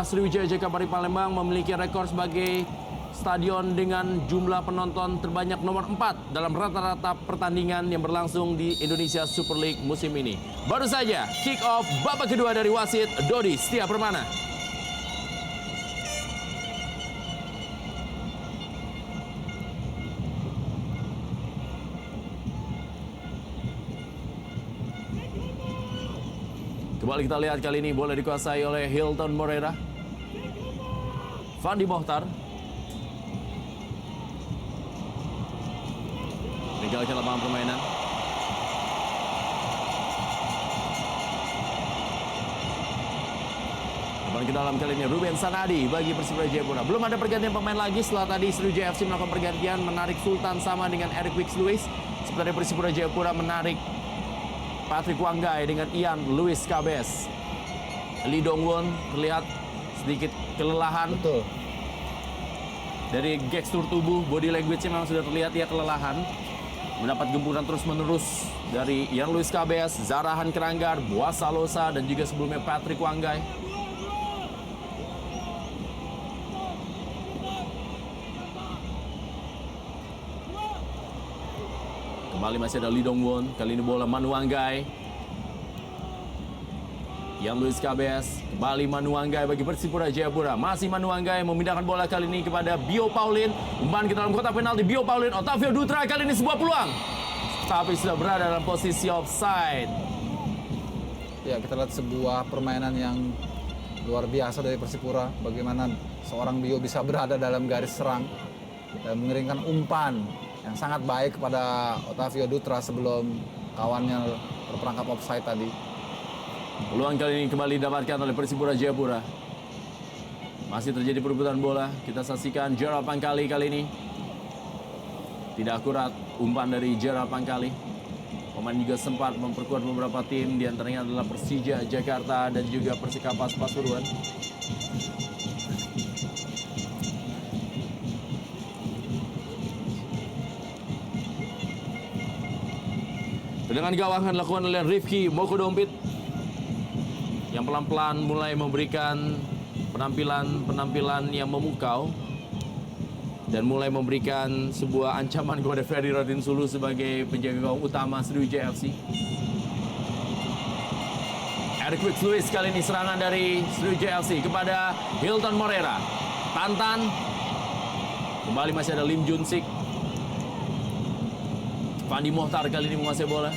Sriwijaya Jakabaring Palembang memiliki rekor sebagai stadion dengan jumlah penonton terbanyak nomor 4 dalam rata-rata pertandingan yang berlangsung di Indonesia Super League musim ini. Baru saja kick off babak kedua dari wasit Dodi Setia Permana. Kembali kita lihat kali ini bola dikuasai oleh Hilton Moreira. Fandi Mohtar meninggalkan lapangan permainan. Depan ke dalam kali ini Ruben Sanadi bagi Persipura Jayapura. Belum ada pergantian pemain lagi setelah tadi Sriwijaya FC melakukan pergantian, menarik Sultan sama dengan Eric Wicks-Lewis. Sementara Persipura Jayapura menarik Patrick Wanggai dengan Ian Luis Cabes. Lee Dong-won terlihat sedikit kelelahan. Betul. Dari gestur tubuh, body language-nya memang sudah terlihat ia kelelahan. Mendapat gempuran terus-menerus dari Ian Luis Cabes, Zarahan Keranggar, Boaz Salosa, dan juga sebelumnya Patrick Wanggai. Kembali masih ada Lee Dong-won, kali ini bola Manu Wanggai. Ian Luis Cabes, kembali Manu Wanggai bagi Persipura Jayapura. Masih Manu Wanggai memindahkan bola kali ini kepada Bio Paulin. Umpan ke dalam kotak penalti Bio Paulin, Otavio Dutra kali ini sebuah peluang. Tapi sudah berada dalam posisi offside. Ya, kita lihat sebuah permainan yang luar biasa dari Persipura. Bagaimana seorang Bio bisa berada dalam garis serang dan mengirimkan umpan yang sangat baik kepada Otavio Dutra sebelum kawannya terperangkap offside tadi. Peluang kali ini kembali didapatkan oleh Persipura Jayapura. Masih terjadi perebutan bola. Kita saksikan Gerald Pangkali kali ini. Tidak akurat umpan dari Gerald Pangkali. Pemain juga sempat memperkuat beberapa tim, diantaranya adalah Persija Jakarta dan juga Persikapas Pasuruan. Dengan gawang yang dilakukan oleh Rifki Mokodompit yang pelan-pelan mulai memberikan penampilan yang memukau dan mulai memberikan sebuah ancaman kepada Ferry Rotinsulu sebagai penjaga gawang utama Sriwijaya FC. Eric Wicks-Lewis kali ini serangan dari Sriwijaya FC kepada Hilton Moreira. Tantan. Kembali masih ada Lim Junsik. Fandi Mohtar kali ini menguasai bola.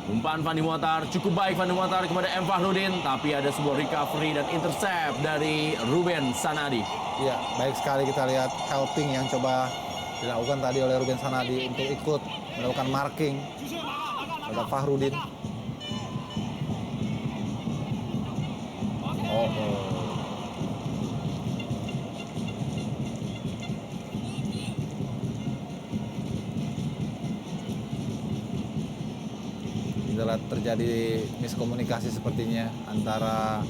Umpan Fandi Mohtar, cukup baik Fandi Mohtar kepada M. Fahrudin. Tapi ada sebuah recovery dan intercept dari Ruben Sanadi. Ya, baik sekali kita lihat helping yang coba dilakukan tadi oleh Ruben Sanadi untuk ikut melakukan marking terhadap Fahrudin. Terjadi miskomunikasi sepertinya antara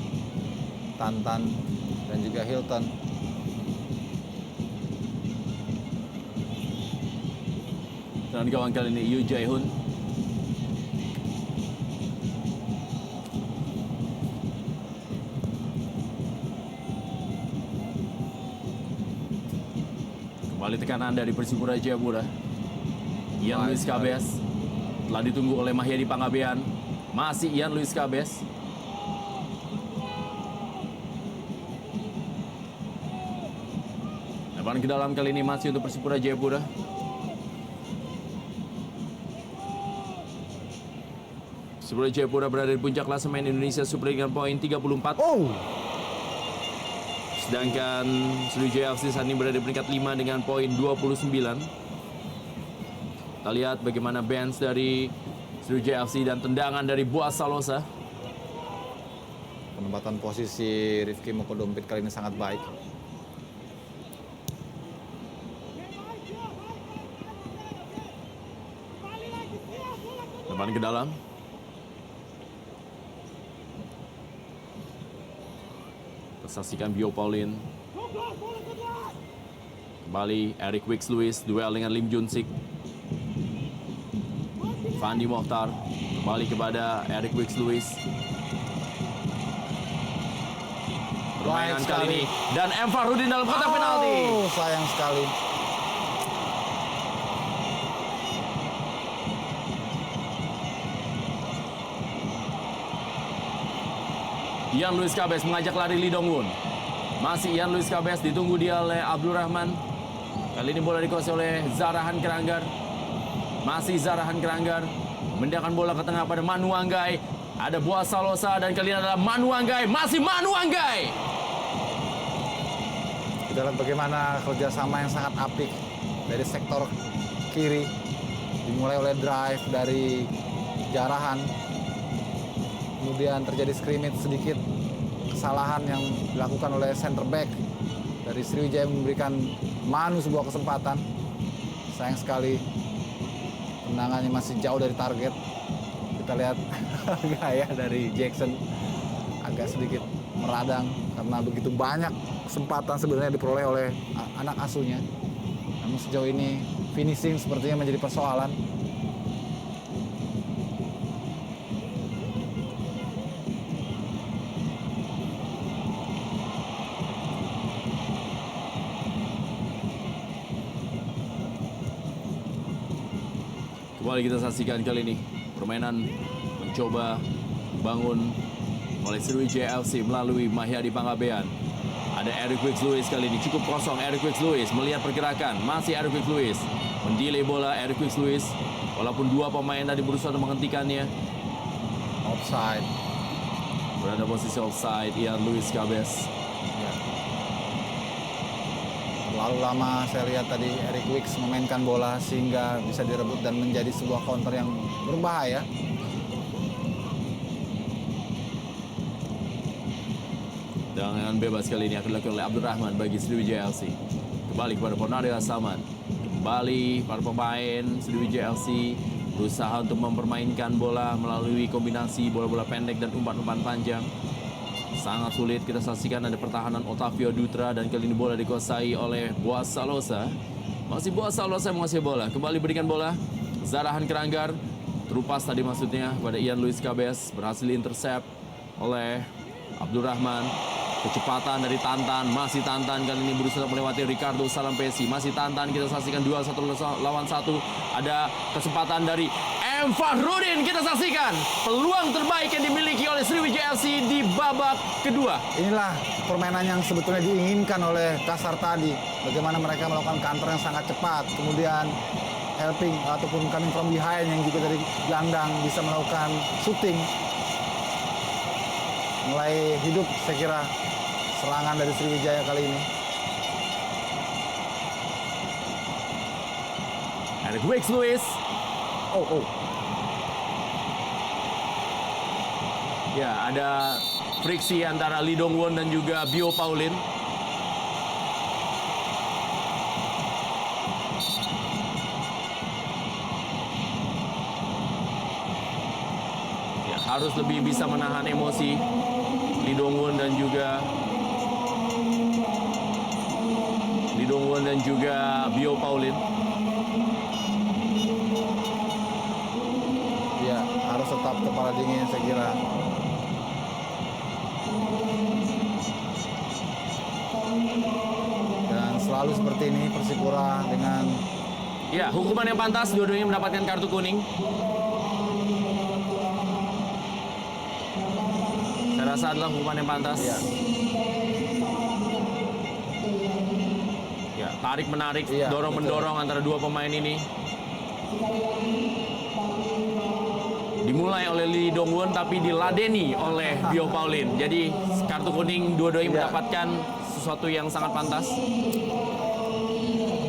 Tantan dan juga Hilton. Dan gawang kali ini Yu Jae-hoon. Kembali tekanan dari Persipura Jayapura. Ian Luis Cabes telah ditunggu oleh Mahyadi Pangabean. Masih Ian Luis Cabes. Depan ke dalam kali ini masih untuk Persipura Jayapura. Persipura Jayapura berada di puncak klasemen Indonesia Super League dengan poin 34. Sedangkan Sriwijaya FC saat ini berada di peringkat 5 dengan poin 29. Kita lihat bagaimana bench dari Sriwijaya FC dan tendangan dari Boaz Salosa. Penempatan posisi Rifki Mokodompit kali ini sangat baik. Depan ke dalam. Saksikan Bio Paulin. Kembali Eric Wicks-Lewis duel dengan Lim Junsik. Fandi Mohtar kembali kepada Eric Wicks-Lewis. permainan Baik kali sekali. ini. Dan M. Fahrudin dalam kotak penalti. Oh, sayang sekali. Ian Luis Cabes mengajak lari Lee Dong-won. Masih Ian Luis Cabes, ditunggu dia oleh Abdul Rahman. Kali ini bola dikuasai oleh Zarahan Keranggar. Masih Zarahan Keranggar. Mendiakan bola ke tengah pada Manu Anggai. Ada Boaz Salosa dan kali ini adalah Manu Anggai. Masih Manu Anggai. Kita lihat bagaimana kerjasama yang sangat apik dari sektor kiri. Dimulai oleh drive dari Jarahan. Kemudian terjadi scrimmage sedikit. Kesalahan yang dilakukan oleh center back dari Sriwijaya memberikan Manu sebuah kesempatan. Sayang sekali tendangannya masih jauh dari target. Kita lihat gaya dari Jackson agak sedikit meradang karena begitu banyak kesempatan sebenarnya diperoleh oleh anak asuhnya. Namun sejauh ini finishing sepertinya menjadi persoalan. Kembali kita saksikan kali ini permainan mencoba bangun oleh Sriwijaya FC melalui Mahyadi Panggabean. Ada Eric Wicks Lewis kali ini cukup kosong. Eric Wicks Lewis melihat pergerakan, masih Eric Wicks Lewis mendelay bola. Eric Wicks Lewis walaupun dua pemain tadi berusaha untuk menghentikannya. Offside. Berada posisi offside Ian Luis Cabes. Ya. Terlalu lama saya lihat tadi Eric Wicks memainkan bola sehingga bisa direbut dan menjadi sebuah counter yang berbahaya. Dengan bebas kali ini akan dilakukan oleh Abdul Rahman bagi Sriwijaya FC. Kembali kepada Ponario Asaman. Kembali para pemain Sriwijaya FC berusaha untuk mempermainkan bola melalui kombinasi bola-bola pendek dan umpan-umpan panjang. Sangat sulit kita saksikan ada pertahanan Otavio Dutra dan kali ini bola dikuasai oleh Boaz Salosa. Masih Boaz Salosa menguasai bola. Kembali berikan bola. Zarahan Keranggar. Terupas tadi maksudnya pada Ian Luis Cabes. Berhasil intercept oleh Abdul Rahman. Kecepatan dari Tantan. Masih Tantan kali ini berusaha melewati Ricardo Salampesi. Masih Tantan kita saksikan duel 1 lawan 1. Ada kesempatan dari M. Fahrudin kita saksikan peluang terbaik yang dimiliki oleh Sriwijaya FC di babak kedua. Inilah permainan yang sebetulnya diinginkan oleh Kasar tadi. Bagaimana mereka melakukan counter yang sangat cepat. Kemudian helping ataupun coming from behind yang juga dari gelandang bisa melakukan shooting. Mulai hidup saya kira serangan dari Sriwijaya kali ini. Eric Wicks Lewis. Oh. Ya, ada friksi antara Lee Dong-won dan juga Bio Paulin. Ya, harus lebih bisa menahan emosi Lee Dong-won dan juga Bio Paulin. Ya, harus tetap kepala dingin saya kira. Dan selalu seperti ini Persipura dengan Ya, hukuman yang pantas, dua-duanya mendapatkan kartu kuning. Saya rasa adalah hukuman yang pantas. ya, Ya, tarik-menarik, Iya, dorong-mendorong antara dua pemain ini. Dimulai oleh Lee Dong-won tapi diladeni oleh Bio Paulin. Jadi kartu kuning dua-duanya Iya. mendapatkan sesuatu yang sangat pantas.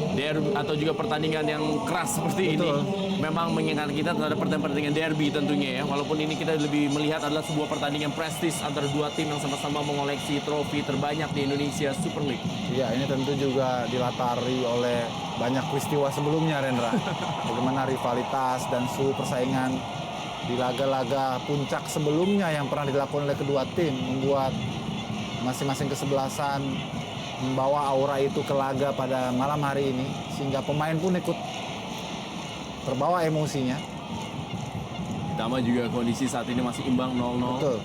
Derby atau juga pertandingan yang keras seperti Betul. ini memang mengingatkan kita terhadap pertandingan derby tentunya ya. Walaupun ini kita lebih melihat adalah sebuah pertandingan prestis antara dua tim yang sama-sama mengoleksi trofi terbanyak di Indonesia Super League. ya ini tentu juga dilatari oleh banyak peristiwa sebelumnya Rendra. Bagaimana rivalitas dan suhu persaingan di laga-laga puncak sebelumnya yang pernah dilakukan oleh kedua tim membuat masing-masing kesebelasan membawa aura itu ke laga pada malam hari ini sehingga pemain pun ikut terbawa emosinya. Ditambah juga kondisi saat ini masih imbang 0-0. Betul.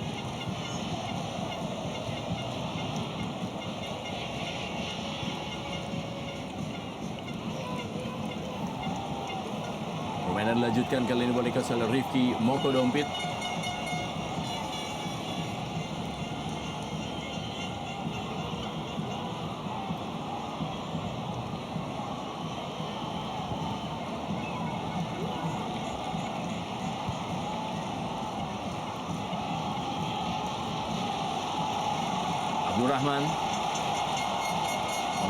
Permainan dilanjutkan kali ini boleh dikuasai oleh Rifki Moko Dompit. Abdurrahman,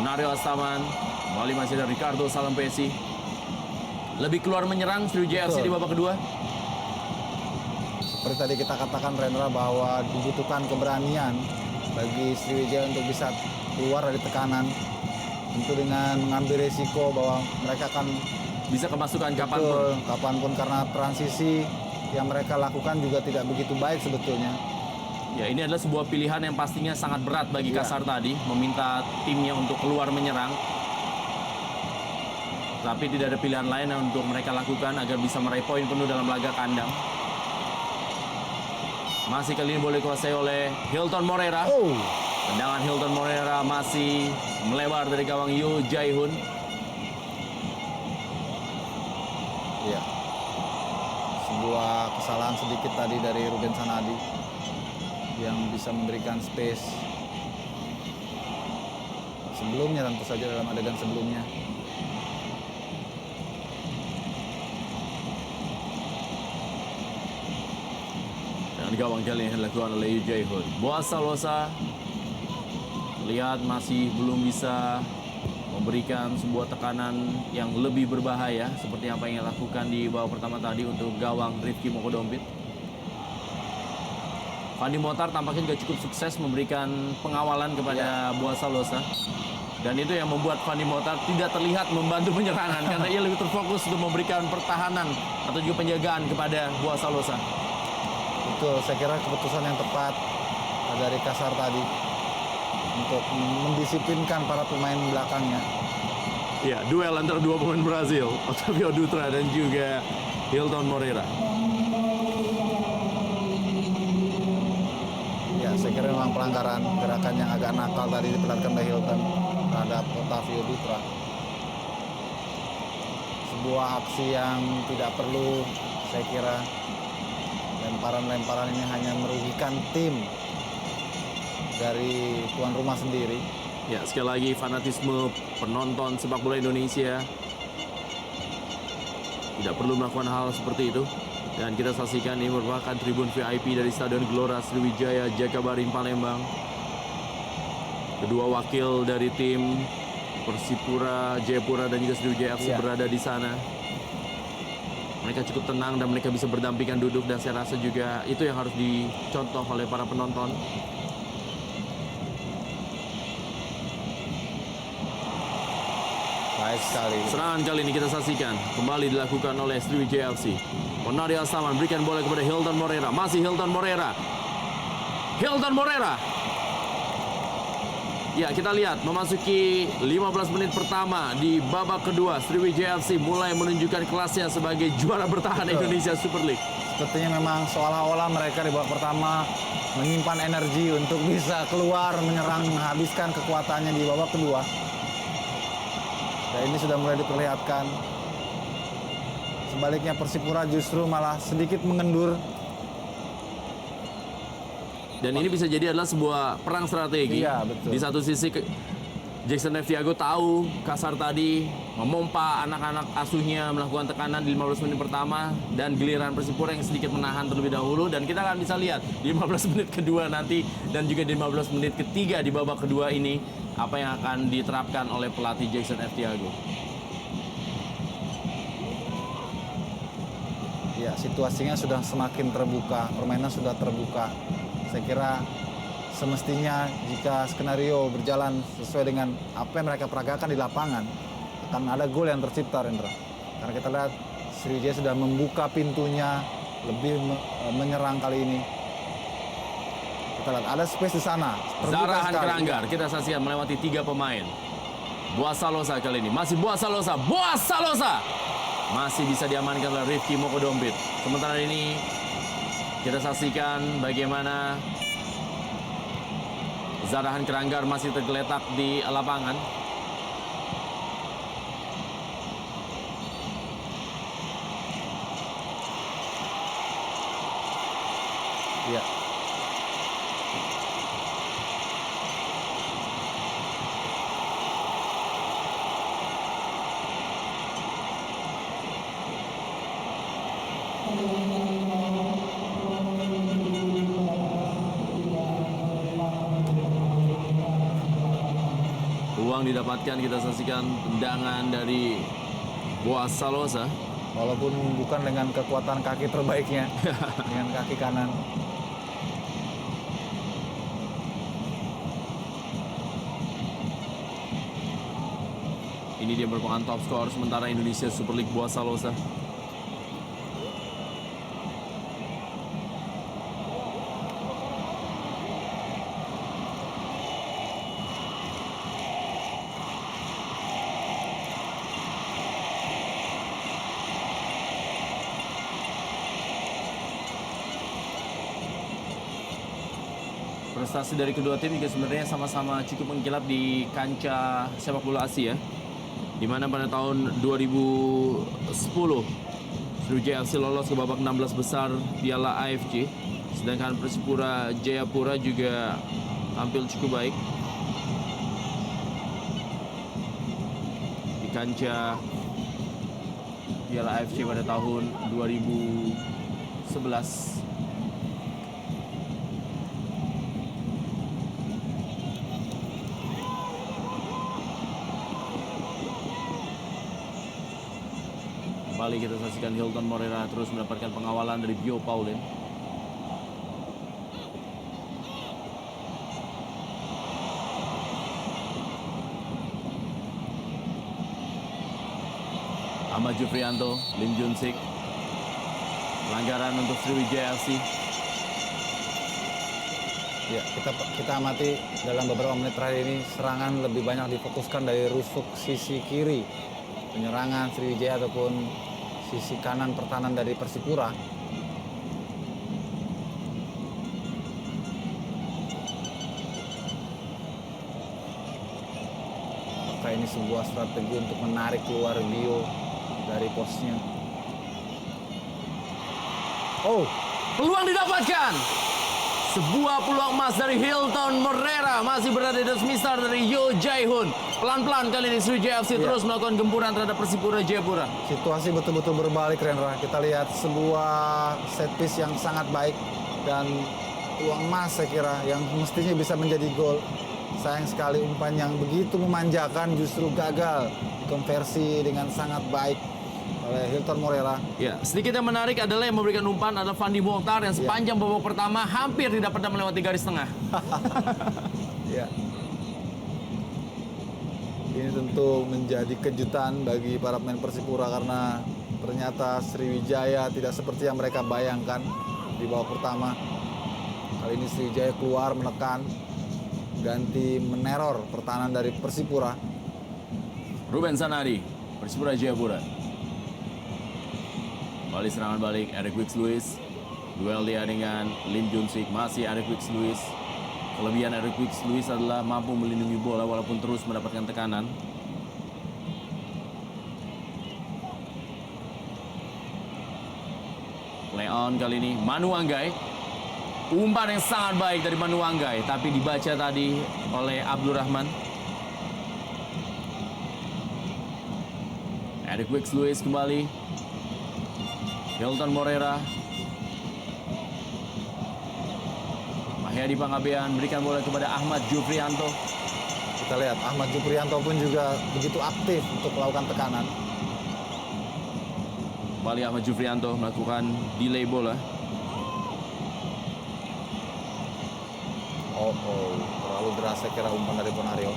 Nario Astaman, kembali masih ada Ricardo Salampesi. Lebih keluar menyerang Sriwijaya FC di babak kedua. Seperti tadi kita katakan Rendra bahwa dibutuhkan keberanian bagi Sriwijaya untuk bisa keluar dari tekanan. Tentu dengan mengambil resiko bahwa mereka akan Bisa kemasukan kapanpun. kapanpun karena transisi yang mereka lakukan juga tidak begitu baik sebetulnya. Ya, ini adalah sebuah pilihan yang pastinya sangat berat bagi Iya. Kasar tadi, meminta timnya untuk keluar menyerang. Tapi tidak ada pilihan lain yang untuk mereka lakukan agar bisa meraih poin penuh dalam laga kandang. Masih kali ini boleh dikuasai oleh Hilton Moreira. Tendangan Hilton Moreira masih melebar dari gawang Yoo Jae-hoon. Iya. Sebuah kesalahan sedikit tadi dari Ruben Sanadi yang bisa memberikan space sebelumnya, tentu saja dalam adegan sebelumnya. Dan gawang kali ini dilakukan oleh Yoo Jae-hoon. Boaz Salosa lihat masih belum bisa memberikan sebuah tekanan yang lebih berbahaya seperti apa yang dilakukan di babak pertama tadi untuk gawang Rifki Moko Dompit. Fandi Motar tampaknya juga cukup sukses memberikan pengawalan kepada Boaz Salosa. Dan itu yang membuat Fandi Motar tidak terlihat membantu penyerangan karena ia lebih terfokus untuk memberikan pertahanan atau juga penjagaan kepada Boaz Salosa. Betul, saya kira keputusan yang tepat dari Kasar tadi untuk mendisiplinkan para pemain belakangnya. Ya, duel antara dua pemain Brazil, Otavio Dutra dan juga Hilton Moreira. Ya, saya kira memang pelanggaran gerakan yang agak nakal tadi diperlihatkan oleh Hilton terhadap Otavio Dutra. Sebuah aksi yang tidak perlu, saya kira. Lemparan-lemparan ini hanya merugikan tim dari tuan rumah sendiri. Ya, sekali lagi fanatisme penonton sepak bola Indonesia tidak perlu melakukan hal seperti itu. Dan kita saksikan ini merupakan tribun VIP dari Stadion Gelora Sriwijaya Jakabaring Palembang. Kedua wakil dari tim Persipura Jayapura dan juga Sriwijaya FC berada di sana. Mereka cukup tenang dan mereka bisa berdampingan duduk, dan saya rasa juga itu yang harus dicontoh oleh para penonton. Baik sekali. Serangan kali ini kita saksikan kembali dilakukan oleh Sriwijaya FC. Nario Astaman berikan bola kepada Hilton Moreira. Masih Hilton Moreira. Hilton Moreira. Ya, kita lihat memasuki 15 menit pertama di babak kedua, Sriwijaya FC mulai menunjukkan kelasnya sebagai juara bertahan Indonesia Super League. Sepertinya memang seolah-olah mereka di babak pertama menyimpan energi untuk bisa keluar menyerang, menghabiskan kekuatannya di babak kedua. Dan ini sudah mulai diperlihatkan. Sebaliknya Persipura justru malah sedikit mengendur. Dan ini bisa jadi adalah sebuah perang strategi. Iya, betul. Di satu sisi Jackson F. Thiago tahu Kasar tadi memompa anak-anak asuhnya melakukan tekanan di 15 menit pertama, dan giliran Persipura yang sedikit menahan terlebih dahulu, dan kita akan bisa lihat di 15 menit kedua nanti dan juga di 15 menit ketiga di babak kedua ini apa yang akan diterapkan oleh pelatih Jackson F. Thiago. Ya, situasinya sudah semakin terbuka, permainan sudah terbuka. Saya kira semestinya jika skenario berjalan sesuai dengan apa yang mereka peragakan di lapangan, akan ada gol yang tercipta, Rendra. Karena kita lihat Sriwijaya sudah membuka pintunya, lebih menyerang kali ini. Kita lihat ada space di sana. terbuka Zarahan sekali. Keranggar kita saksikan melewati 3 pemain. Boaz Salosa kali ini masih Boaz Salosa. Boaz Salosa masih bisa diamankan oleh Rifki Moko Dompit. Sementara ini kita saksikan bagaimana Zarahan Keranggar masih tergeletak di lapangan. Ya. Peluang didapatkan, kita saksikan tendangan dari Boaz Salosa. Walaupun bukan dengan kekuatan kaki terbaiknya, dengan kaki kanan. Ini dia merupakan top skor sementara Indonesia Super League, Boaz Salosa. Prestasi dari kedua tim juga sebenarnya sama-sama cukup mengkilap di kancah sepak bola Asia, di mana pada tahun 2010 Sriwijaya FC lolos ke babak 16 besar Piala AFC, sedangkan Persipura Jayapura juga tampil cukup baik di kancah Piala AFC pada tahun 2011. Kembali kita saksikan Hilton Moreira terus mendapatkan pengawalan dari Bio Paulin. Ahmad Jufrianto, Lim Junsik. Pelanggaran untuk Sriwijaya FC. Ya, kita amati dalam beberapa menit terakhir ini serangan lebih banyak difokuskan dari rusuk sisi kiri. Penyerangan Sriwijaya ataupun sisi kanan pertahanan dari Persipura. Apakah ini sebuah strategi untuk menarik keluar Bio dari posnya? Oh, Peluang didapatkan. Sebuah peluang emas dari Hilton Moreira, masih berada di smistar dari Yo Jae-hoon. Pelan-pelan kali ini Sriwijaya FC terus melakukan gempuran terhadap Persipura Jayapura. situasi betul-betul berbalik, Rendra. Kita lihat sebuah set piece yang sangat baik dan peluang emas saya kira yang mestinya bisa menjadi gol. Sayang sekali umpan yang begitu memanjakan justru gagal dikonversi dengan sangat baik oleh Hilton Moreira. Ya, sedikit yang menarik adalah yang memberikan umpan adalah Fandi Mokhtar yang sepanjang babak pertama hampir tidak pernah melewati garis tengah. Ya. Ini tentu menjadi kejutan bagi para pemain Persipura karena ternyata Sriwijaya tidak seperti yang mereka bayangkan di babak pertama. Kali ini Sriwijaya keluar menekan, ganti meneror pertahanan dari Persipura. Ruben Sanadi, Persipura Jayapura. Kembali serangan balik, Eric Wicks-Lewis. Duel dia dengan Lim Junsik, masih Eric Wicks-Lewis. Kelebihan Eric Wicks-Lewis adalah mampu melindungi bola walaupun terus mendapatkan tekanan. Play on kali ini, Manu Anggai. Umpan yang sangat baik dari Manu Anggai, tapi dibaca tadi oleh Abdul Rahman. Eric Wicks-Lewis kembali. Hilton Moreira. Mahyadi Pangabean berikan bola kepada Ahmad Jufrianto. Kita lihat Ahmad Jufrianto pun juga begitu aktif untuk melakukan tekanan. Kembali Ahmad Jufrianto melakukan delay bola. Oh, terlalu deras saya kira umpan dari Bonario.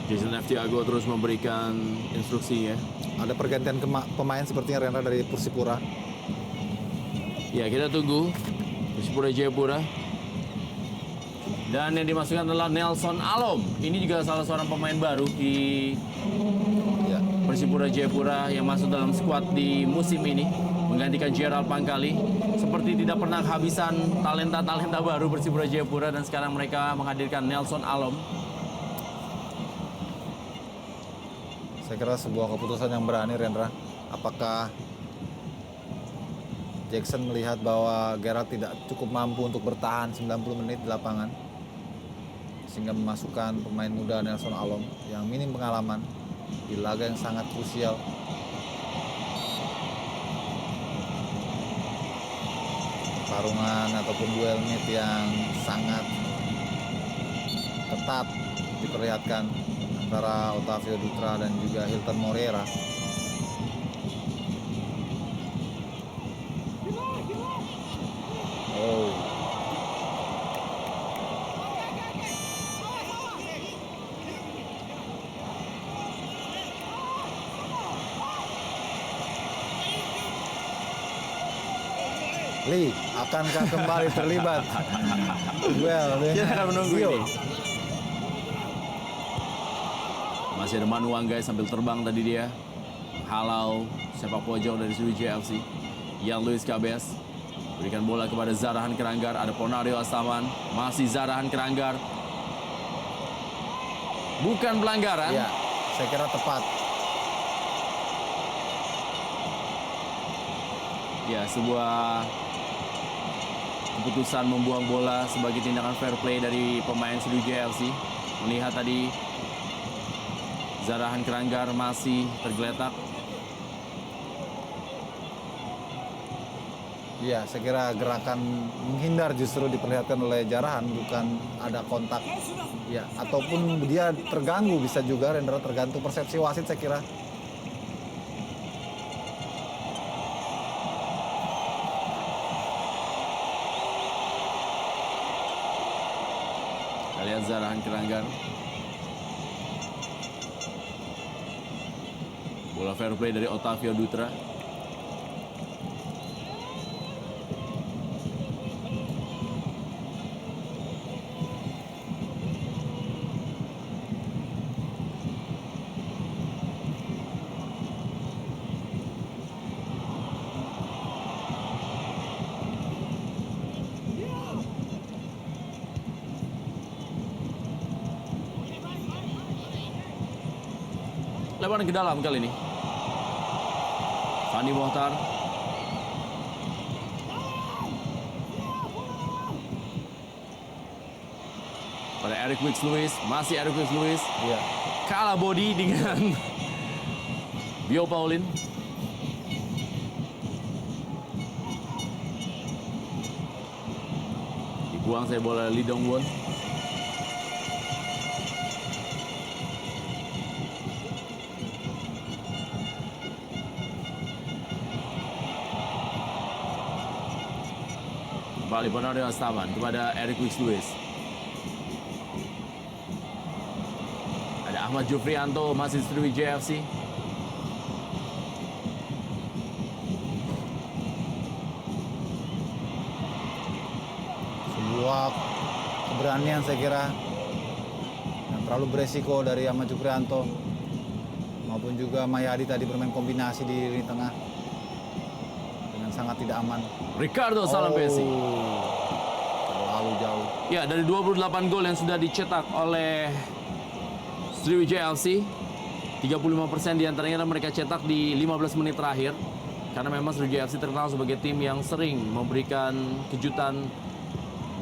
Jason F. Tiago terus memberikan instruksinya. Ada pergantian pemain sepertinya Rendra dari Persipura. Ya, kita tunggu Persipura Jayapura. Dan yang dimasukkan adalah Nelson Alom. Ini juga salah seorang pemain baru di Ya. Persipura Jayapura yang masuk dalam skuad di musim ini. menggantikan Gerald Pangkali. Seperti tidak pernah kehabisan talenta-talenta baru Persipura Jayapura, dan sekarang mereka menghadirkan Nelson Alom. Saya kira sebuah keputusan yang berani, Rendra. Apakah Jackson melihat bahwa Gerald tidak cukup mampu untuk bertahan 90 menit di lapangan, sehingga memasukkan pemain muda Nelson Alom yang minim pengalaman di laga yang sangat krusial. Pertarungan ataupun duel mid yang sangat ketat diperlihatkan antara Otavio Dutra dan juga Hilton Moreira. Oh. Lee, akankah kembali terlibat duel Kita dengan akan menunggu Zio? ini. Masih ada Manu Wanggai sambil terbang tadi dia. Halau sepak pojok dari Sriwijaya FC. Yang Luis Cabes berikan bola kepada Zarahan Keranggar. Ada Ponario Astaman. Masih Zarahan Keranggar. Bukan pelanggaran. Ya, saya kira tepat. Ya, sebuah keputusan membuang bola sebagai tindakan fair play dari pemain Sriwijaya FC. Melihat tadi Zarahan Keranggar masih tergeletak. Ya, saya kira gerakan menghindar justru diperlihatkan oleh Jarahan, bukan ada kontak. Ya, ataupun dia terganggu bisa juga, Rendra, tergantung persepsi wasit saya kira. Kita lihat Zarahan Keranggar. Bola fair play dari Otavio Dutra. Lebaran ke dalam kali ini. Fandi Mohtar. Pada Eric Wicks Lewis. Masih Eric Wicks Lewis. Iya. Kalah body dengan Bio Paulin. Dibuang saya bola Lee Dong Won. Kembali Ponario Astaman kepada Eric Wicks Lewis. Ada Ahmad Jufrianto, masih Sriwijaya FC. Sebuah keberanian saya kira yang terlalu beresiko dari Ahmad Jufrianto, maupun juga Mayadi tadi bermain kombinasi di lini tengah dengan sangat tidak aman. Ricardo Salampesi. Terlalu jauh. Ya, dari 28 gol yang sudah dicetak oleh Sriwijaya FC, 35% diantaranya mereka cetak di 15 menit terakhir. Karena memang Sriwijaya FC terkenal sebagai tim yang sering memberikan kejutan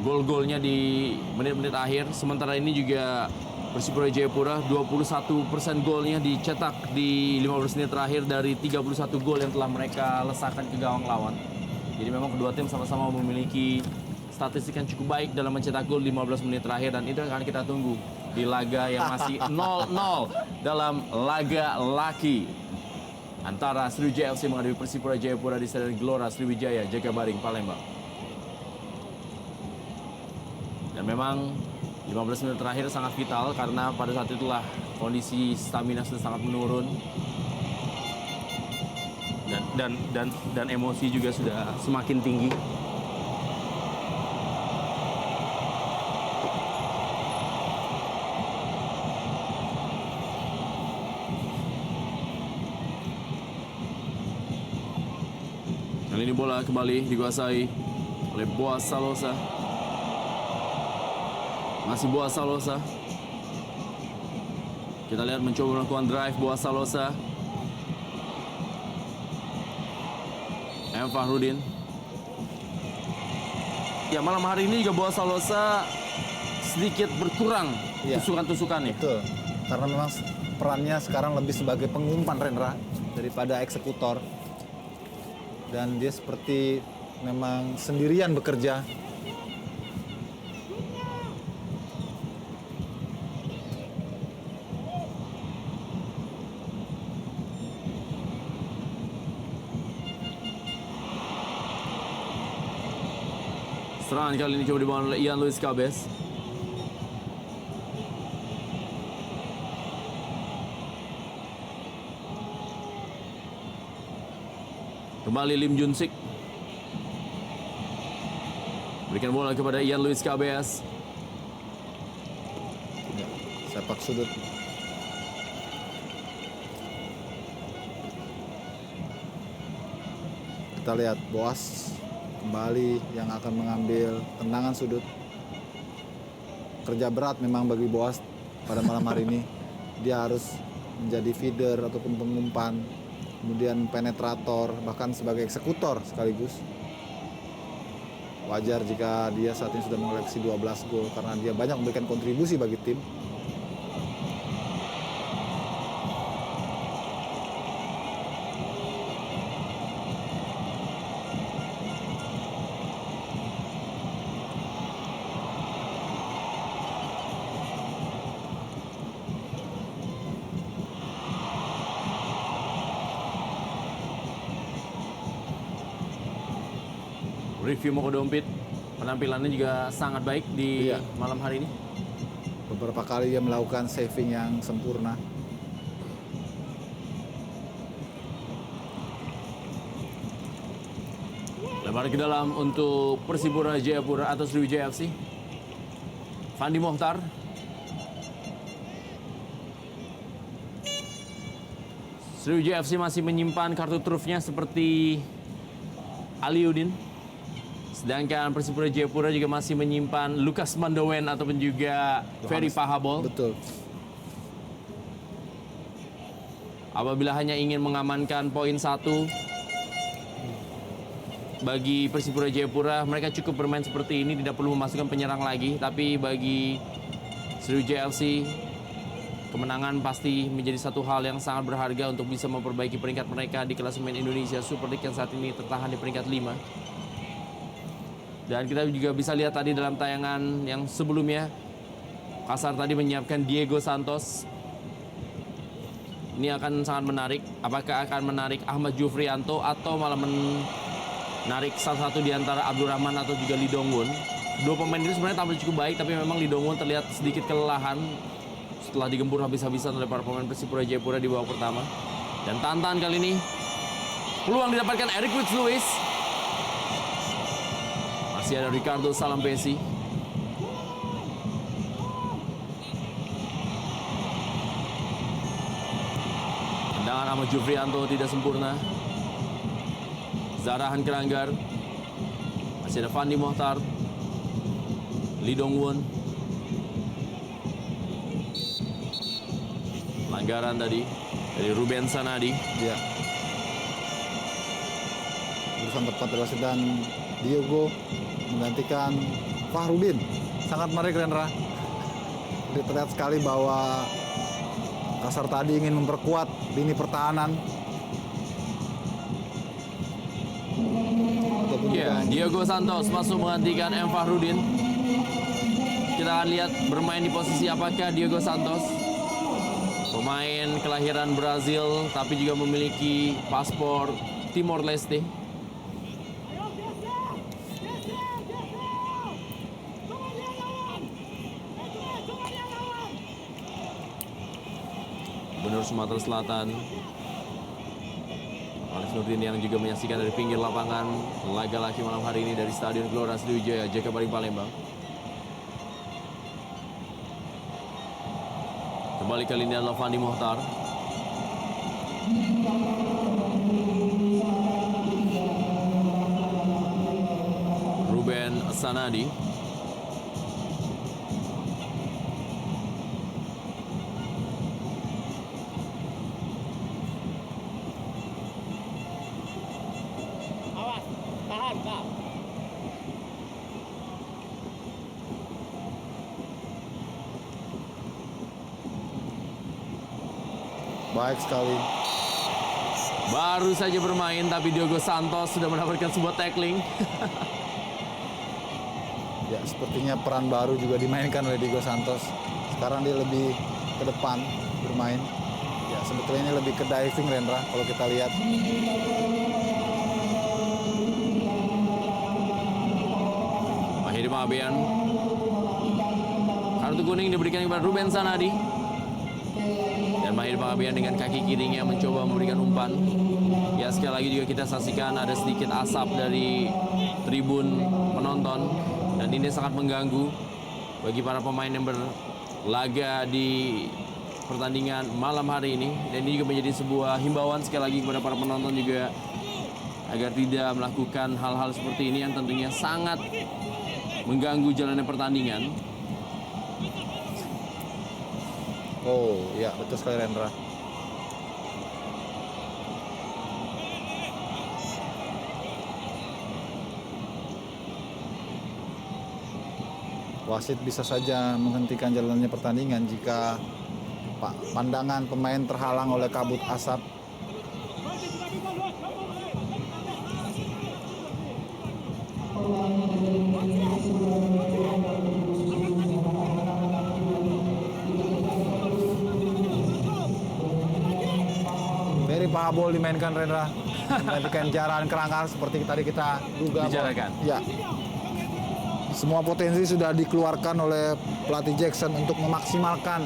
gol-golnya di menit-menit akhir. Sementara ini juga Persipura Jayapura 21% golnya dicetak di 15 menit terakhir dari 31 gol yang telah mereka lesakkan ke gawang lawan. Jadi memang kedua tim sama-sama memiliki statistik yang cukup baik dalam mencetak gol 15 menit terakhir, dan itu yang akan kita tunggu di laga yang masih 0-0 dalam laga laki antara Sriwijaya FC menghadapi Persipura Jayapura di Stadion Gelora Sriwijaya, Jakabaring, Palembang. Dan memang 15 menit terakhir sangat vital karena pada saat itulah kondisi stamina sudah sangat menurun. Dan emosi juga sudah semakin tinggi. Kali ini bola kembali dikuasai oleh Boaz Salosa. Masih Boaz Salosa. Kita lihat mencoba melakukan drive Boaz Salosa. M. Fahrudin. Ya, malam hari ini juga Boaz Salosa sedikit berkurang tusukan-tusukannya. Betul. Karena memang perannya sekarang lebih sebagai pengumpan, Rendra, daripada eksekutor. Dan dia seperti memang sendirian bekerja. Serangan kali ini coba dibangun oleh Ian Luis Cabez. Kembali Lim Junsik. Berikan bola kepada Ian Luis Cabez. Ya, sepak sudut. Kita lihat Boaz kembali yang akan mengambil tendangan sudut. Kerja berat memang bagi Boaz pada malam hari ini. Dia harus menjadi feeder ataupun pengumpan, kemudian penetrator, bahkan sebagai eksekutor sekaligus. Wajar jika dia saat ini sudah mengoleksi 12 gol karena dia banyak memberikan kontribusi bagi tim. Review Moko Dompit, penampilannya juga sangat baik di malam hari ini. Beberapa kali dia melakukan saving yang sempurna. Lebar ke dalam untuk Persipura Jayapura atau Sriwijaya FC. Fandi Mohtar. Sriwijaya FC masih menyimpan kartu trufnya seperti Aliudin. Sedangkan Persipura Jayapura juga masih menyimpan Lukas Mandowen ataupun juga Ferry Pahabol. Betul. Apabila hanya ingin mengamankan poin 1 bagi Persipura Jayapura, mereka cukup bermain seperti ini, tidak perlu memasukkan penyerang lagi. Tapi bagi Sriwijaya FC, kemenangan pasti menjadi satu hal yang sangat berharga untuk bisa memperbaiki peringkat mereka di klasemen Indonesia Super League yang saat ini tertahan di peringkat 5. Dan kita juga bisa lihat tadi dalam tayangan yang sebelumnya, Kasar tadi menyiapkan Diego Santos. Ini akan sangat menarik. Apakah akan menarik Ahmad Jufrianto atau malah menarik salah satu di antara Abdurrahman atau juga Lee Dong-won. Dua pemain ini sebenarnya tampil cukup baik, tapi memang Lee Dong-won terlihat sedikit kelelahan setelah digempur habis-habisan oleh para pemain Persipura Jayapura di babak pertama. Dan tantangan kali ini, peluang didapatkan Eric Woods-Lewis. Masih ada Ricardo Salampesi. Tendangan Ahmad Jufrianto tidak sempurna. Zarahan Keranggar. Masih ada Fandi Mohtar. Lee Dong-won. Pelanggaran tadi dari Ruben Sanadi. Ya. Urusan tepat wasit dan Diogo menggantikan Fahrudin. Sangat menarik, Rendra. Terlihat sekali bahwa Kasar tadi ingin memperkuat lini pertahanan. Ya, Diego Santos masuk menggantikan M. Fahrudin. Kita akan lihat bermain di posisi apakah Diego Santos. Pemain kelahiran Brazil tapi juga memiliki paspor Timor Leste. Gubernur Sumatera Selatan Alex Nurdin yang juga menyaksikan dari pinggir lapangan laga laki malam hari ini dari Stadion Gelora Sriwijaya Jakabaring Palembang. Kembali kali ini adalah Fandi Mohtar. Ruben Sanadi. Awas, tahan, Kak. Baik sekali. Baru saja bermain, tapi Diogo Santos sudah mendapatkan sebuah tackling. Ya, sepertinya peran baru juga dimainkan oleh Diogo Santos. Sekarang dia lebih ke depan bermain. Ya, sebetulnya ini lebih ke diving, Rendra, kalau kita lihat. Mahir Pangabean. Kartu kuning diberikan kepada Ruben Sanadi. Dan Mahir Pangabean dengan kaki kirinya mencoba memberikan umpan. Ya, sekali lagi juga kita saksikan ada sedikit asap dari tribun penonton. Dan ini sangat mengganggu bagi para pemain yang berlaga di pertandingan malam hari ini. Dan ini juga menjadi sebuah himbauan sekali lagi kepada para penonton juga agar tidak melakukan hal-hal seperti ini yang tentunya sangat mengganggu jalannya pertandingan. Oh, ya, betul sekali, Rendra. Wasit bisa saja menghentikan jalannya pertandingan jika pandangan pemain terhalang oleh kabut asap. Ferry Pahabol dimainkan, Rendra, menggantikan Jaran Kerangkar seperti tadi kita duga. Bicarakan. Ya. Semua potensi sudah dikeluarkan oleh pelatih Jackson untuk memaksimalkan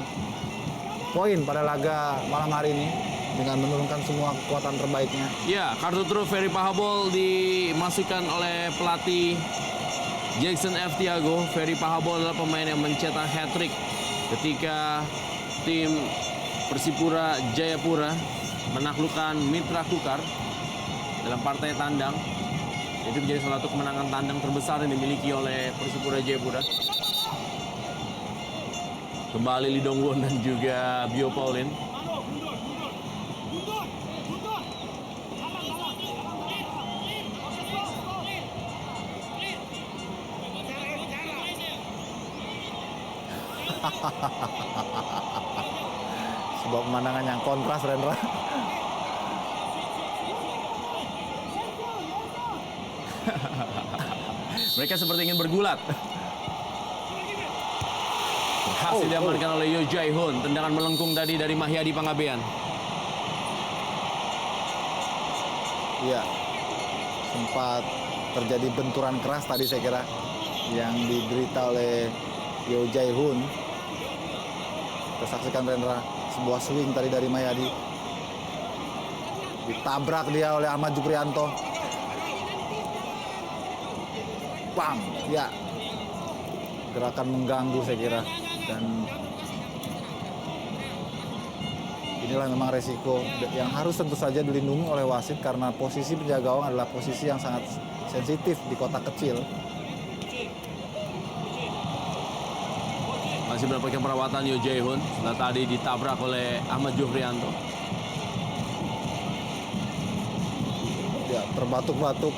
poin pada laga malam hari ini dengan menurunkan semua kekuatan terbaiknya. Ya, kartu truf Ferry Pahabol dimasukkan oleh pelatih Jackson F. Tiago. Ferry Pahabol adalah pemain yang mencetak hat-trick ketika tim Persipura Jayapura menaklukkan Mitra Kukar dalam partai tandang. Itu menjadi salah satu kemenangan tandang terbesar yang dimiliki oleh Persipura Jayapura. Kembali Lee Dong-won dan juga Bio Paulin. Sebuah pemandangan yang kontras, Rendra. Mereka seperti ingin bergulat. Berhasil diamankan oleh Yo Jae-hoon. Tendangan melengkung tadi dari Mahyadi Pangabean. Iya, sempat terjadi benturan keras tadi saya kira yang diderita oleh Yo Jae-hoon. Kita saksikan, Rendra, sebuah swing tadi dari Mahyadi. Ditabrak dia oleh Ahmad Juprianto. Bang, ya, gerakan mengganggu saya kira, dan inilah memang resiko yang harus tentu saja dilindungi oleh wasit karena posisi penjaga gawang adalah posisi yang sangat sensitif di kotak kecil. Masih mendapatkan perawatan Yo Jae-hoon setelah tadi ditabrak oleh Ahmad Juprianto. Ya, terbatuk-batuk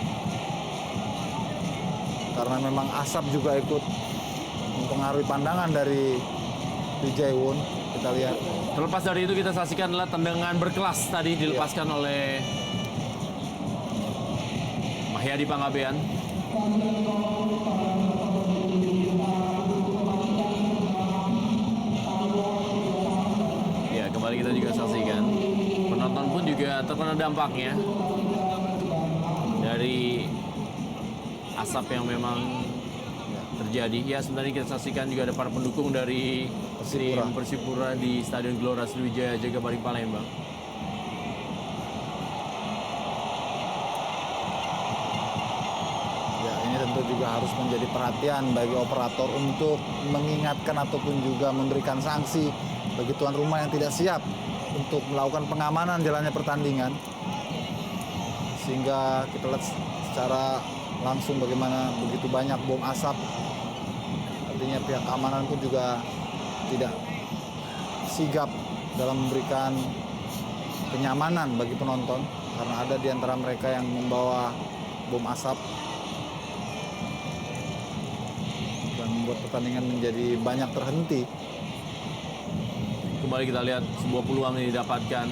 karena memang asap juga ikut mempengaruhi pandangan dari Lee Jae-hoon. Kita lihat. Terlepas dari itu kita saksikan adalah tendangan berkelas tadi dilepaskan oleh Mahyadi Pangabean. Ya, kembali kita juga saksikan. Penonton pun juga terkena dampaknya dari asap yang memang terjadi. Ya, sebenarnya kita saksikan juga ada para pendukung dari tim Persipura di Stadion Gelora Sriwijaya Jakabaring Palembang. Ya, ini tentu juga harus menjadi perhatian bagi operator untuk mengingatkan ataupun juga memberikan sanksi bagi tuan rumah yang tidak siap untuk melakukan pengamanan jalannya pertandingan. Sehingga kita lihat secara langsung bagaimana begitu banyak bom asap. Artinya pihak keamanan pun juga tidak sigap dalam memberikan kenyamanan bagi penonton karena ada di antara mereka yang membawa bom asap dan membuat pertandingan menjadi banyak terhenti. Kembali kita lihat sebuah peluang yang didapatkan.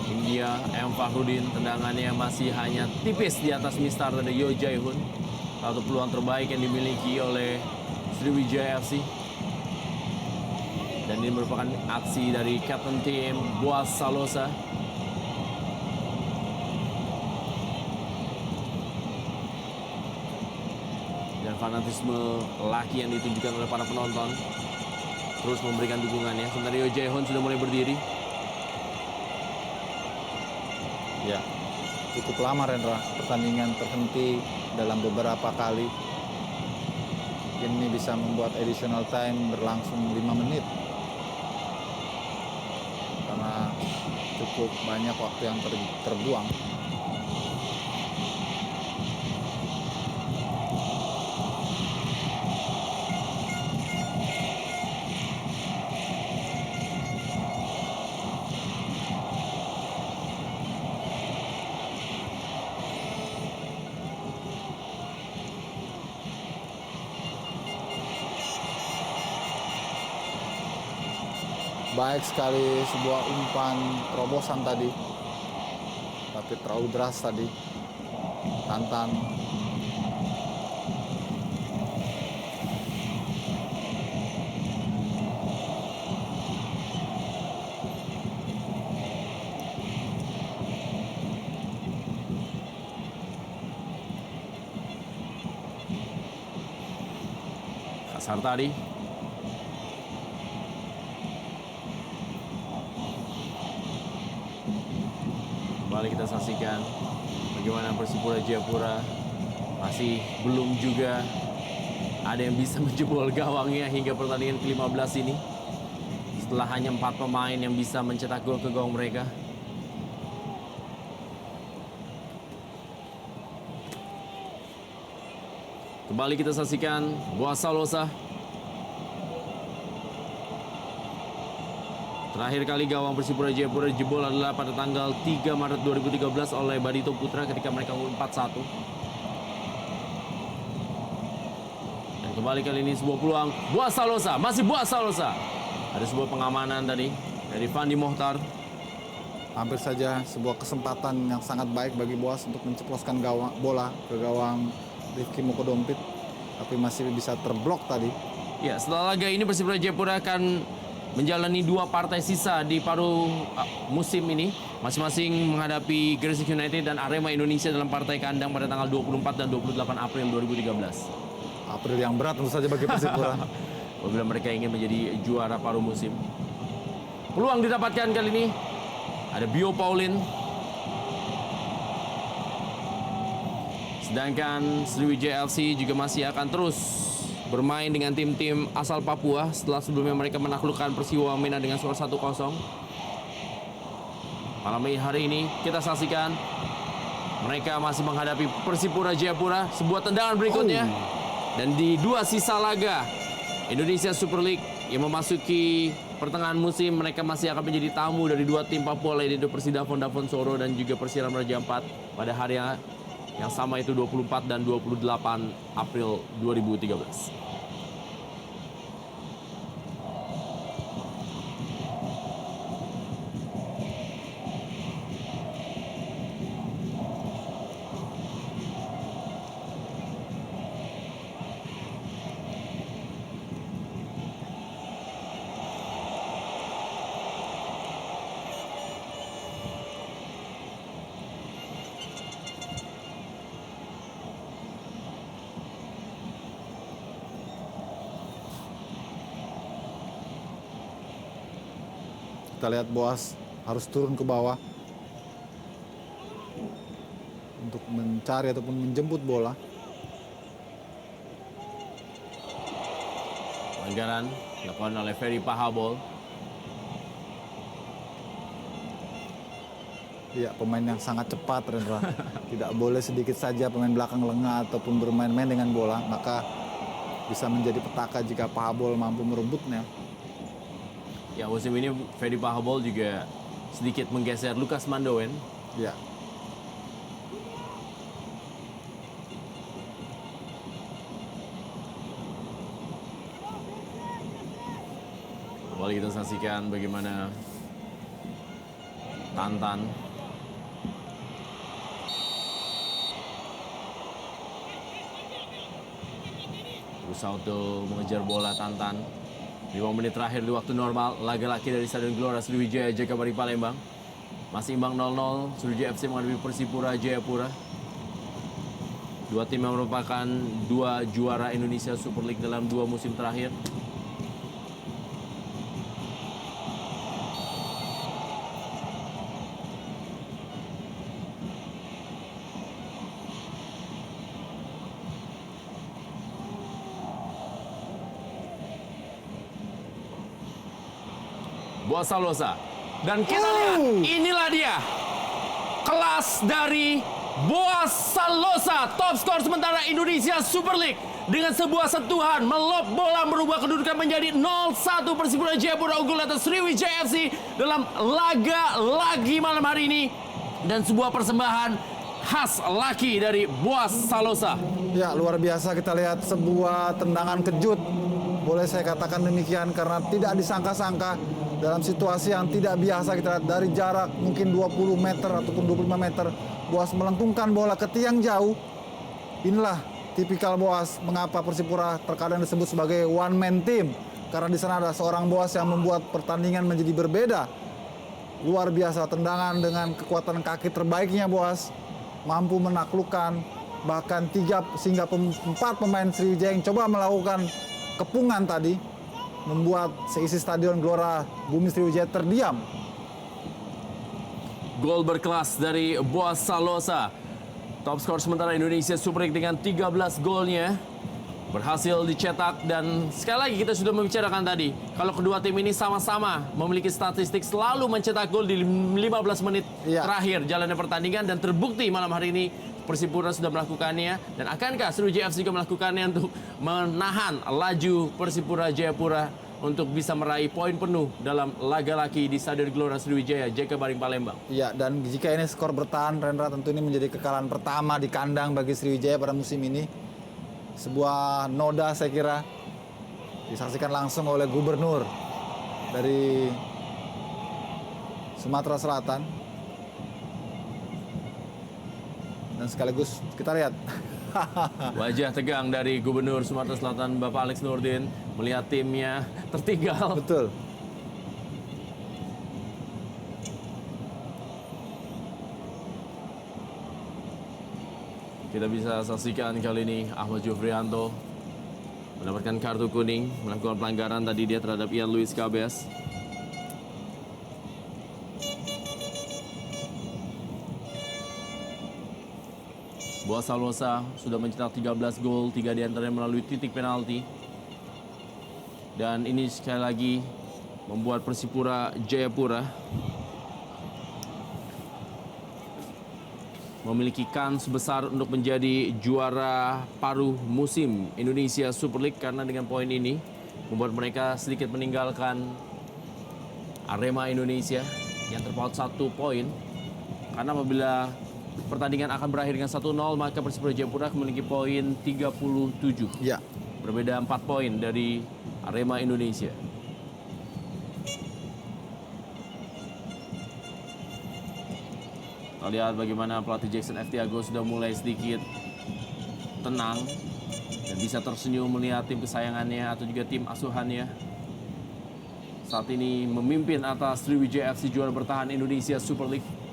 Ini dia M. Fahrudin, tendangannya masih hanya tipis di atas mistar dari Yo Jae-hoon. Satu peluang terbaik yang dimiliki oleh Sriwijaya FC. Dan ini merupakan aksi dari Captain Tim Boaz Salosa. Dan fanatisme laki yang ditunjukkan oleh para penonton terus memberikan dukungannya. Sementara Yo Jae-hoon sudah mulai berdiri. Ya, cukup lama Rendra, pertandingan terhenti dalam beberapa kali. Mungkin ini bisa membuat additional time berlangsung 5 menit. Karena cukup banyak waktu yang terbuang. Baik sekali sebuah umpan terobosan tadi, tapi terlalu deras tadi. Tantan. Kasar tadi. Kembali kita saksikan bagaimana Persipura Jayapura masih belum juga ada yang bisa menjebol gawangnya hingga pertandingan ke-15 ini. Setelah hanya 4 pemain yang bisa mencetak gol ke gawang mereka. Kembali kita saksikan Boaz Salosa. Terakhir kali gawang Persipura Jayapura jebol adalah pada tanggal 3 Maret 2013 oleh Barito Putra ketika mereka unggul 4-1. Dan kembali kali ini sebuah peluang Boaz Salosa, masih Boaz Salosa. Ada sebuah pengamanan tadi dari Fandi Mohtar. Hampir saja sebuah kesempatan yang sangat baik bagi Boaz untuk menceploskan bola ke gawang Rifki Mokodompit, tapi masih bisa terblok tadi. Ya, setelah laga ini Persipura Jayapura akan menjalani 2 partai sisa di paruh musim ini, masing-masing menghadapi Gresik United dan Arema Indonesia dalam partai kandang pada tanggal 24 dan 28 April 2013. April yang berat tentu saja bagi Persipura. Apabila mereka ingin menjadi juara paruh musim. Peluang didapatkan kali ini. Ada Bio Paulin. Sedangkan Sriwijaya FC juga masih akan terus bermain dengan tim-tim asal Papua setelah sebelumnya mereka menaklukkan Persiwa Wamena dengan skor 1-0. Malam hari ini kita saksikan mereka masih menghadapi Persipura Jayapura. Sebuah tendangan berikutnya. Dan di 2 sisa laga Indonesia Super League yang memasuki pertengahan musim, mereka masih akan menjadi tamu dari 2 tim Papua, yaitu Persidafon Davon Soro dan juga Persiram Raja Ampat pada hari yang sama, itu 24 dan 28 April 2013. Kita lihat Boaz harus turun ke bawah untuk mencari ataupun menjemput bola. Pelanggaran dilakukan oleh Ferry Pahabol. Iya, pemain yang sangat cepat, Rendra. Tidak boleh sedikit saja pemain belakang lengah ataupun bermain-main dengan bola, maka bisa menjadi petaka jika Pahabol mampu merebutnya. Ya, musim ini Fedi Pahabol juga sedikit menggeser Lukas Mandoen. Ya, Kembali kita saksikan bagaimana Tantan berusaha untuk mengejar bola. Tantan 5 menit terakhir di waktu normal laga laki dari Stadion Gelora Sriwijaya Jakabaring Palembang. Masih imbang 0-0. Sriwijaya FC menghadapi Persipura Jayapura. Dua tim yang merupakan dua juara Indonesia Super League dalam 2 musim terakhir. Boa Salosa. Dan kita lihat, inilah dia kelas dari Boa Salosa, top skor sementara Indonesia Super League. Dengan sebuah sentuhan, melop bola merubah kedudukan menjadi 0-1. Persipura Jayapura unggul atas Sriwijaya FC dalam laga lagi malam hari ini. Dan sebuah persembahan khas laki dari Boa Salosa. ya, luar biasa kita lihat sebuah tendangan kejut. Boleh saya katakan demikian karena tidak disangka-sangka dalam situasi yang tidak biasa kita lihat dari jarak mungkin 20 meter ataupun 25 meter. Boas melengkungkan bola ke tiang jauh. Inilah tipikal Boas mengapa Persipura terkadang disebut sebagai one man team. Karena di sana ada seorang Boas yang membuat pertandingan menjadi berbeda. Luar biasa tendangan dengan kekuatan kaki terbaiknya Boas. Mampu menaklukkan bahkan 4 pemain Sriwijaya yang coba melakukan kepungan tadi. Membuat seisi Stadion Gelora Bumi Sriwijaya terdiam. Gol berkelas dari Boa Salosa. Top skor sementara Indonesia Super League dengan 13 golnya. Berhasil dicetak dan sekali lagi kita sudah membicarakan tadi. Kalau kedua tim ini sama-sama memiliki statistik selalu mencetak gol di 15 menit terakhir jalannya pertandingan. Dan terbukti malam hari ini Persipura sudah melakukannya. Dan akankah Sriwijaya FC juga melakukannya untuk menahan laju Persipura Jayapura untuk bisa meraih poin penuh dalam laga laki di Stadion Gelora Sriwijaya Jakabaring Palembang. Iya, dan jika ini skor bertahan, Rendra, tentu ini menjadi kekalahan pertama di kandang bagi Sriwijaya pada musim ini. Sebuah noda saya kira disaksikan langsung oleh gubernur dari Sumatera Selatan. Dan sekaligus kita lihat wajah tegang dari Gubernur Sumatera Selatan Bapak Alex Nurdin melihat timnya tertinggal. betul. Kita bisa saksikan kali ini Ahmad Jufrianto mendapatkan kartu kuning, melakukan pelanggaran tadi dia terhadap Ian Luis Cabes. Boa Salosa sudah mencetak 13 gol, 3 diantaranya melalui titik penalti. Dan ini sekali lagi membuat Persipura Jayapura memiliki kans besar untuk menjadi juara paruh musim Indonesia Super League. Karena dengan poin ini membuat mereka sedikit meninggalkan Arema Indonesia yang terpaut 1 poin. Karena apabila pertandingan akan berakhir dengan 1-0, maka Persipura Jayapura memiliki poin 37. Ya. Berbeda 4 poin dari Arema Indonesia. Kita lihat bagaimana pelatih Jackson F. Tiago sudah mulai sedikit tenang dan bisa tersenyum melihat tim kesayangannya atau juga tim asuhannya saat ini memimpin atas Sriwijaya FC juara bertahan Indonesia Super League.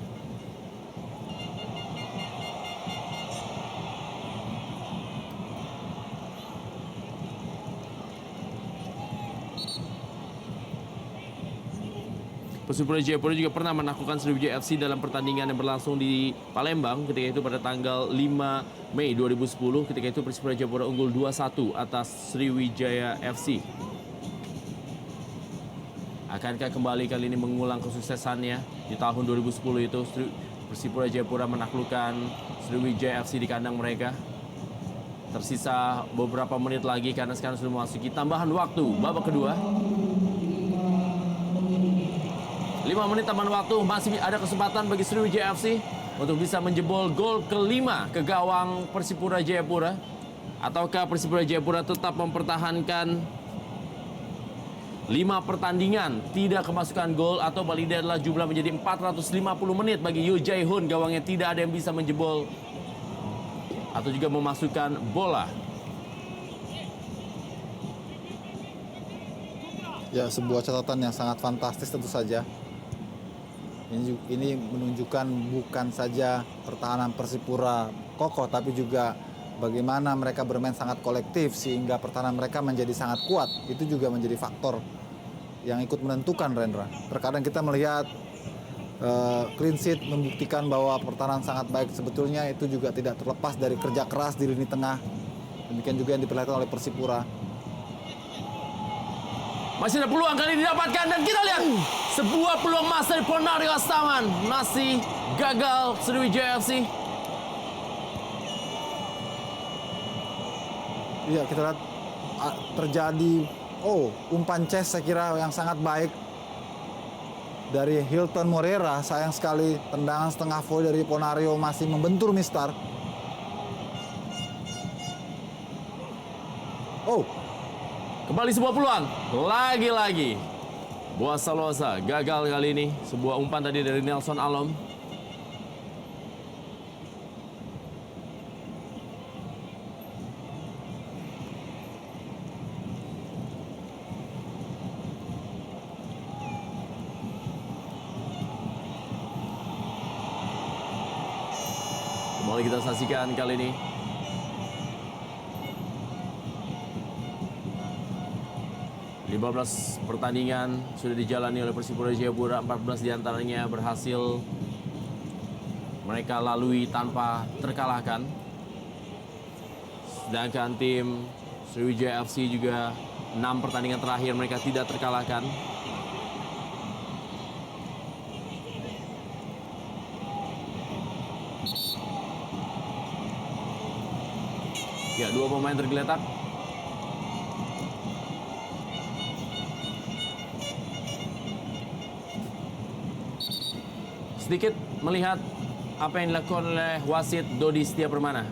Persipura Jayapura juga pernah menaklukkan Sriwijaya FC dalam pertandingan yang berlangsung di Palembang ketika itu pada tanggal 5 Mei 2010. Ketika itu Persipura Jayapura unggul 2-1 atas Sriwijaya FC. Akankah kembali kali ini mengulang kesuksesannya di tahun 2010 itu Persipura Jayapura menaklukkan Sriwijaya FC di kandang mereka. Tersisa beberapa menit lagi karena sekarang sudah memasuki tambahan waktu babak kedua. 5 menit tambahan waktu, masih ada kesempatan bagi Sriwijaya FC untuk bisa menjebol gol kelima ke gawang Persipura Jayapura. Ataukah Persipura Jayapura tetap mempertahankan 5 pertandingan tidak kemasukan gol, atau paling tidak adalah jumlah menjadi 450 menit bagi Yoo Jae-hoon, gawangnya tidak ada yang bisa menjebol atau juga memasukkan bola. Ya, sebuah catatan yang sangat fantastis tentu saja. Ini menunjukkan bukan saja pertahanan Persipura kokoh, tapi juga bagaimana mereka bermain sangat kolektif sehingga pertahanan mereka menjadi sangat kuat. Itu juga menjadi faktor yang ikut menentukan, Rendra. Terkadang kita melihat clean sheet membuktikan bahwa pertahanan sangat baik. Sebetulnya itu juga tidak terlepas dari kerja keras di lini tengah. Demikian juga yang diperlihatkan oleh Persipura. Masih ada peluang kali didapatkan, dan kita lihat sebuah peluang emas dari Ponario Astaman. Masih gagal Sriwijaya FC. Iya, kita lihat terjadi umpan chase saya kira yang sangat baik dari Hilton Moreira. Sayang sekali tendangan setengah volley dari Ponario masih membentur Mistar. Kembali sebuah peluang. Lagi-lagi Boa Salosa gagal kali ini. Sebuah umpan tadi dari Nelson Alom. Kembali kita saksikan kali ini. Pertandingan sudah dijalani oleh Persipura Jayapura, 14 diantaranya berhasil mereka lalui tanpa terkalahkan. Sedangkan tim Sriwijaya FC juga 6 pertandingan terakhir mereka tidak terkalahkan. Ya, 2 pemain tergeletak. Sedikit melihat apa yang dilakukan oleh wasit Dodi Setia Permana.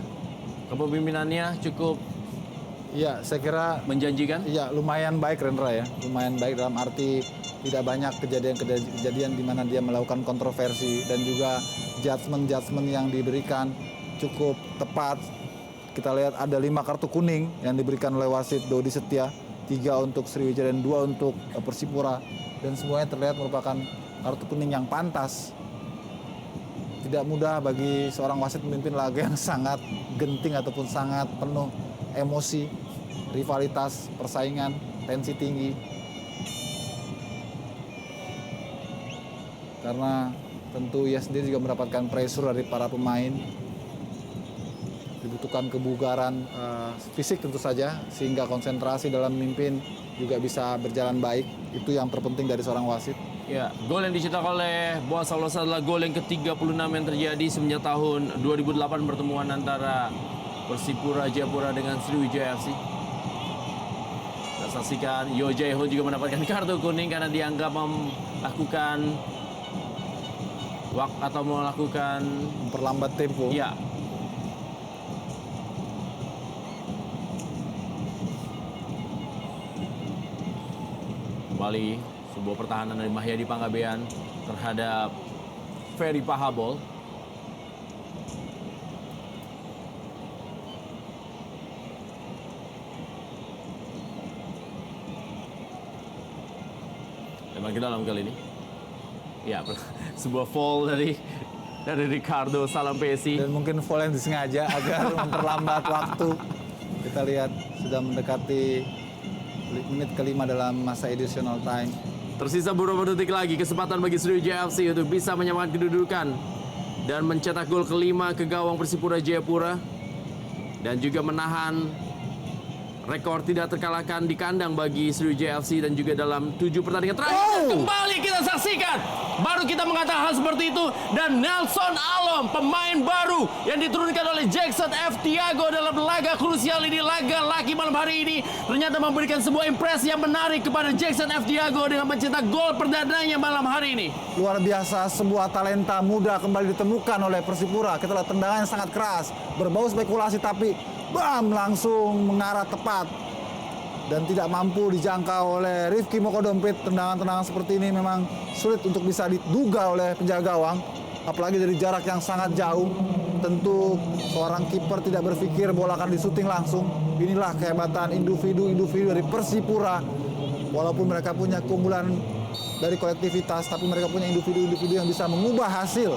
Kepemimpinannya cukup, Iya, saya kira menjanjikan. iya lumayan baik, Rendra ya. Lumayan baik dalam arti tidak banyak kejadian di mana dia melakukan kontroversi, dan juga judgement yang diberikan cukup tepat. Kita lihat ada 5 kartu kuning yang diberikan oleh wasit Dodi Setia, 3 untuk Sriwijaya dan 2 untuk Persipura, dan semuanya terlihat merupakan kartu kuning yang pantas. Tidak mudah bagi seorang wasit memimpin laga yang sangat genting ataupun sangat penuh emosi, rivalitas, persaingan, tensi tinggi. Karena tentu ia sendiri juga mendapatkan pressure dari para pemain. Dibutuhkan kebugaran fisik tentu saja, sehingga konsentrasi dalam memimpin juga bisa berjalan baik. Itu yang terpenting dari seorang wasit. Ya, gol yang dicetak oleh Boa Salosa adalah gol yang ke-36 yang terjadi semenjak tahun 2008 pertemuan antara Persipura Jayapura dengan Sriwijaya FC. Kita saksikan Yoo Jae-hoon juga mendapatkan kartu kuning karena dianggap melakukan Memperlambat tempo. ya. Kembali sebuah pertahanan dari Mahyadi Panggabean terhadap Ferry Pahabol. Memang ke dalam kali ini. Ya, sebuah foul dari Ricardo Salampesi. Dan mungkin foul yang disengaja agar memperlambat waktu. Kita lihat sudah mendekati menit kelima dalam masa additional time. Tersisa beberapa detik lagi, kesempatan bagi Sriwijaya FC untuk bisa menyamakan kedudukan dan mencetak gol kelima ke gawang Persipura Jayapura, dan juga menahan Rekor tidak terkalahkan di kandang bagi Sriwijaya FC dan juga dalam 7 pertandingan terakhir. Kembali kita saksikan. Baru kita mengatakan hal seperti itu. Dan Nelson Alom, pemain baru yang diturunkan oleh Jackson F. Tiago dalam laga krusial ini, laga laki malam hari ini, ternyata memberikan sebuah impresi yang menarik kepada Jackson F. Tiago dengan mencetak gol perdananya malam hari ini. Luar biasa, sebuah talenta muda kembali ditemukan oleh Persipura. Kita lihat tendangan yang sangat keras, berbau spekulasi tapi bam, langsung mengarah tepat dan tidak mampu dijangkau oleh Rifki Mokodompit. Tendangan-tendangan seperti ini memang sulit untuk bisa diduga oleh penjaga gawang, apalagi dari jarak yang sangat jauh. Tentu seorang kiper tidak berpikir bola akan disuting langsung. Inilah kehebatan individu-individu dari Persipura. Walaupun mereka punya keunggulan dari kolektivitas, tapi mereka punya individu-individu yang bisa mengubah hasil.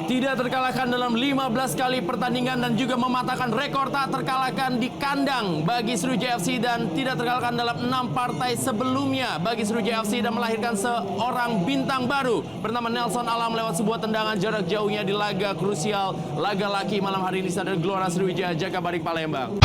Tidak terkalahkan dalam 15 kali pertandingan dan juga mematahkan rekor tak terkalahkan di kandang bagi Sriwijaya FC dan tidak terkalahkan dalam 6 partai sebelumnya bagi Sriwijaya FC dan melahirkan seorang bintang baru bernama Nelson Alam lewat sebuah tendangan jarak jauhnya di laga krusial, laga laki malam hari ini di Stadion Gelora Sriwijaya Jakabaring Palembang.